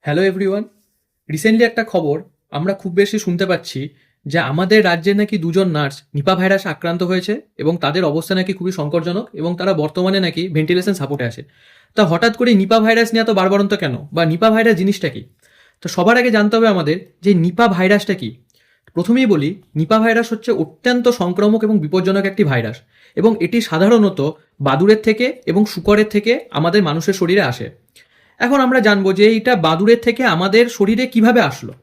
Hello everyone. Recently একটা খবর আমরা খুব বেশি শুনতে পাচ্ছি যে আমাদের রাজ্যে নাকি দুজন নার্স নিপা ভাইরাস আক্রান্ত হয়েছে এবং তাদের অবস্থা নাকি খুবই সংকটজনক এবং তারা বর্তমানে নাকি ভেন্টিলেশন সাপোর্টে আছে। তা হঠাৎ করে নিপা ভাইরাস নিয়ে এত বাড়বাড়ন্ত কেন, বা নিপা ভাইরাস জিনিসটা কি? তো সবার আগে জানতে হবে আমাদের যে নিপা ভাইরাসটা কি। প্রথমেই বলি, নিপা ভাইরাস হচ্ছে অত্যন্ত সংক্রামক এবং বিপজ্জনক একটি ভাইরাস, এবং এটি সাধারণত বাদুড়ের থেকে এবং শূকরের থেকে আমাদের মানুষের শরীরে আসে। এখন আমরা জানবো যে এইটা বাদুড়ের থেকে আমাদের শরীরে কিভাবে আসলো।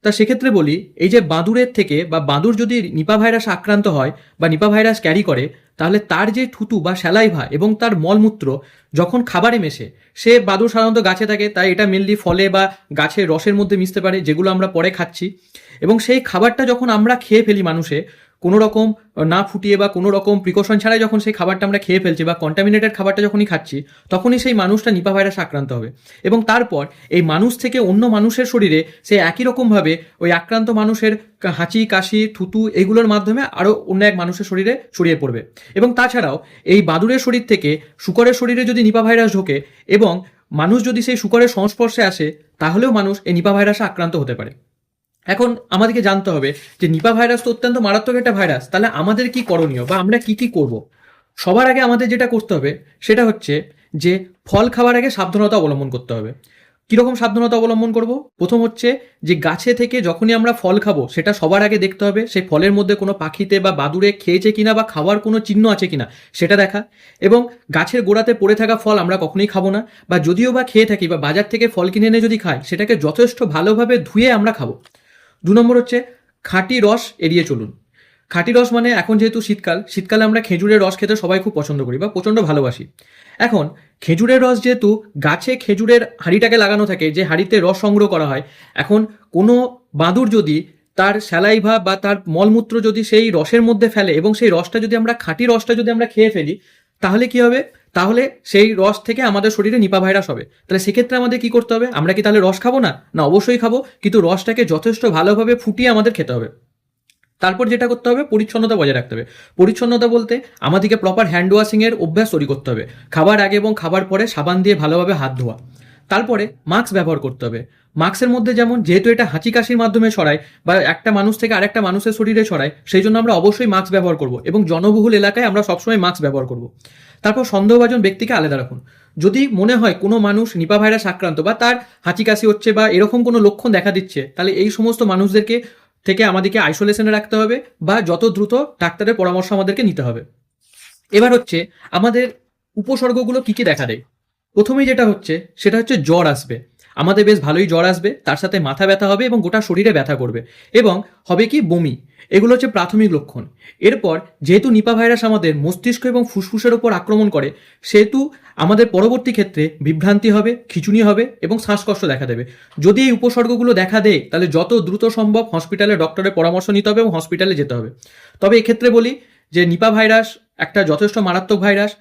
তা সেক্ষেত্রে বলি, এই যে বাদুড়ের থেকে বা বাদুড় যদি নিপা ভাইরাস আক্রান্ত হয় বা নিপা ভাইরাস ক্যারি করে, তাহলে তার যে থুতু বা স্যালাইভা এবং তার মলমূত্র যখন খাবারে মেশে, সে বাদুড় সাধারণত গাছে থাকে, তাই এটা মেনলি ফলে বা গাছের রসের মধ্যে মিশতে পারে, যেগুলো আমরা পরে খাচ্ছি। এবং সেই খাবারটা যখন আমরা খেয়ে ফেলি মানুষে, কোনো রকম না ফুটিয়ে বা কোনো রকম প্রিকশন ছাড়াই যখন সেই খাবারটা আমরা খেয়ে ফেলছি বা কন্টামিনেটেড খাবারটা যখনই খাচ্ছি, তখনই সেই মানুষটা নিপা ভাইরাস আক্রান্ত হবে। এবং তারপর এই মানুষ থেকে অন্য মানুষের শরীরে সে একই রকমভাবে ওই আক্রান্ত মানুষের হাঁচি, কাশি, থুতু এগুলোর মাধ্যমে আরও অন্য এক মানুষের শরীরে ছড়িয়ে পড়বে। এবং তাছাড়াও এই বাদুড়ের শরীর থেকে শূকরের শরীরে যদি নিপা ভাইরাস ঢোকে এবং মানুষ যদি সেই শূকরের সংস্পর্শে আসে, তাহলেও মানুষ এই নিপা ভাইরাসে আক্রান্ত হতে পারে। এখন আমাদেরকে জানতে হবে যে নিপা ভাইরাস তো অত্যন্ত মারাত্মক একটা ভাইরাস, তাহলে আমাদের কি করণীয় বা আমরা কি কি করব। সবার আগে আমাদের যেটা করতে হবে সেটা হচ্ছে যে ফল খাওয়ার আগে সাবধানতা অবলম্বন করতে হবে। কীরকম সাবধানতা অবলম্বন করব? প্রথম হচ্ছে যে গাছে থেকে যখনই আমরা ফল খাবো, সেটা সবার আগে দেখতে হবে সেই ফলের মধ্যে কোনো পাখিতে বা বাদুড়ে খেয়েছে কিনা বা খাওয়ার কোনো চিহ্ন আছে কিনা সেটা দেখা। এবং গাছের গোড়াতে পড়ে থাকা ফল আমরা কখনোই খাবো না, বা যদিও বা খেয়ে থাকি বা বাজার থেকে ফল কিনে এনে যদি খাই, সেটাকে যথেষ্ট ভালোভাবে ধুয়ে আমরা খাবো। 2 নম্বর হচ্ছে খাঁটি রস এড়িয়ে চলুন। খাঁটি রস মানে এখন যেহেতু শীতকালে আমরা খেজুরের রস খেতে সবাই খুব পছন্দ করি বা প্রচণ্ড ভালোবাসি। এখন খেজুরের রস যেহেতু গাছে খেজুরের হাঁড়িটাকে লাগানো থাকে, যে হাঁড়িতে রস সংগ্রহ করা হয়, এখন কোনো বাদুড় যদি তার স্যালাইভা বা তার মলমূত্র যদি সেই রসের মধ্যে ফেলে এবং সেই রসটা যদি আমরা খাঁটি রসটা যদি আমরা খেয়ে ফেলি, তাহলে কি হবে? তাহলে সেই রস থেকে আমাদের শরীরে নিপা ভাইরাস হবে। তাহলে সেক্ষেত্রে আমাদের কি করতে হবে? আমরা কি তাহলে রস খাবো না? না, অবশ্যই খাবো, কিন্তু রসটাকে যথেষ্ট ভালোভাবে ফুটিয়ে আমাদের খেতে হবে। তারপর যেটা করতে হবে, পরিচ্ছন্নতা বজায় রাখতে হবে। পরিচ্ছন্নতা বলতে আমাদেরকে প্রপার হ্যান্ড ওয়াশিংয়ের অভ্যাস তৈরি করতে হবে। খাবার আগে এবং খাবার পরে সাবান দিয়ে ভালোভাবে হাত ধোয়া। তারপরে মাস্ক ব্যবহার করতে হবে। মাস্কের মধ্যে যেমন, যেহেতু এটা হাঁচি কাশির মাধ্যমে ছড়ায় বা একটা মানুষ থেকে আরেকটা মানুষের শরীরে ছড়ায়, সেই জন্য আমরা অবশ্যই মাস্ক ব্যবহার করব এবং জনবহুল এলাকায় আমরা সবসময় মাস্ক ব্যবহার করব। তারপর সন্দেহভাজন ব্যক্তিকে আলাদা রাখুন। যদি মনে হয় কোনো মানুষ নিপা ভাইরাস আক্রান্ত বা তার হাঁচি কাশি হচ্ছে বা এরকম কোনো লক্ষণ দেখা দিচ্ছে, তাহলে এই সমস্ত মানুষদেরকে থেকে আমাদেরকে আইসোলেশনে রাখতে হবে বা যত দ্রুত ডাক্তারের পরামর্শ আমাদেরকে নিতে হবে। এবার হচ্ছে আমাদের উপসর্গগুলো কি কি দেখা দেয়। প্রথমেই যেটা হচ্ছে সেটা হচ্ছে জ্বর আসবে। আমাদের বেশ ভালোই জ্বর আসবে, তার সাথে মাথা ব্যথা হবে এবং গোটা শরীরে ব্যথা করবে, এবং হবে কি বমি। এগুলো হচ্ছে প্রাথমিক লক্ষণ। এরপর যেহেতু নিপা ভাইরাস আমাদের মস্তিষ্ক এবং ফুসফুসের ওপর আক্রমণ করে, সেহেতু আমাদের পরবর্তী ক্ষেত্রে বিভ্রান্তি হবে, খিঁচুনি হবে এবং শ্বাসকষ্ট দেখা দেবে। যদি এই উপসর্গগুলো দেখা দেয়, তাহলে যত দ্রুত সম্ভব হসপিটালে ডক্টরের পরামর্শ নিতে হবে এবং হসপিটালে যেতে হবে। তবে এক্ষেত্রে বলি যে নিপা ভাইরাস একটা যথেষ্ট মারাত্মক ভাইরাস,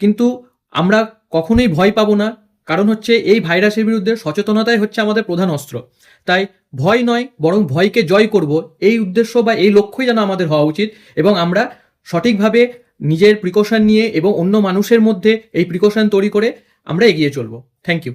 কিন্তু আমরা কখনোই ভয় পাবো না। কারণ হচ্ছে এই ভাইরাসের বিরুদ্ধে সচেতনতাই হচ্ছে আমাদের প্রধান অস্ত্র। তাই ভয় নয়, বরং ভয়কে জয় করব, এই উদ্দেশ্য বা এই লক্ষ্যই যেন আমাদের হওয়া উচিত, এবং আমরা সঠিকভাবে নিজের প্রিকশন নিয়ে এবং অন্য মানুষের মধ্যে এই প্রিকশন তৈরি করে আমরা এগিয়ে চলবো। Thank you.